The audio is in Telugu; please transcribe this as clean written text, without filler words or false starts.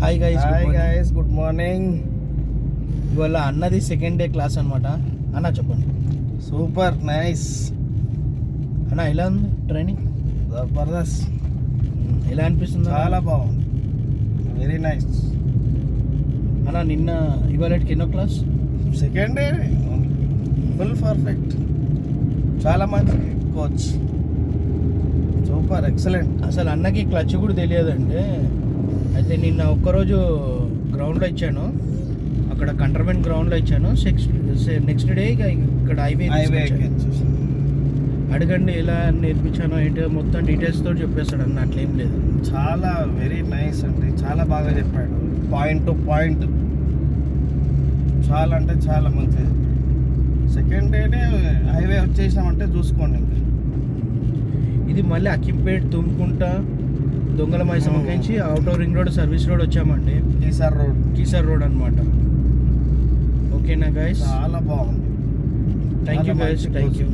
Hi guys good morning. ఇవాళ అన్నది సెకండ్ డే క్లాస్ అనమాట. అన్న చెప్పండి. సూపర్ నైస్ అన్న ఎలా ఉంది ట్రైనింగ్? జబర్దస్త్. ఎలా అనిపిస్తుంది? చాలా బాగుంది, వెరీ నైస్. అన్న నిన్న ఇవాళకి ఎన్నో class? Second day full perfect. చాలా మంచి కోచ్, సూపర్ ఎక్సలెంట్. అసలు అన్నకి క్లచ్ కూడా తెలియదంటే. అయితే నిన్న ఒక్కరోజు గ్రౌండ్లో ఇచ్చాను, అక్కడ కంటర్మెంట్ గ్రౌండ్లో ఇచ్చాను. నెక్స్ట్ డే ఇక్కడ హైవే అడగండి ఎలా నేర్పించానో ఏంటో మొత్తం డీటెయిల్స్తో చెప్పేస్తాడు అన్న. అట్లేం లేదు, చాలా వెరీ నైస్ అండి, చాలా బాగా చెప్పాడు. పాయింట్ టు పాయింట్ చాలా అంటే చాలా మంచిది. సెకండ్ డేనే హైవే వచ్చేసామంటే చూసుకోండి. ఇంకా ఇది మళ్ళీ అక్కింపేట్ తుమ్కుంట దొంగల మైసమ్మ నుంచి outer ring road service road వచ్చామండి. కీసర్ రోడ్ అనమాట. ఓకేనా గైస్? చాలా బాగుంది. Thank you guys, thank you.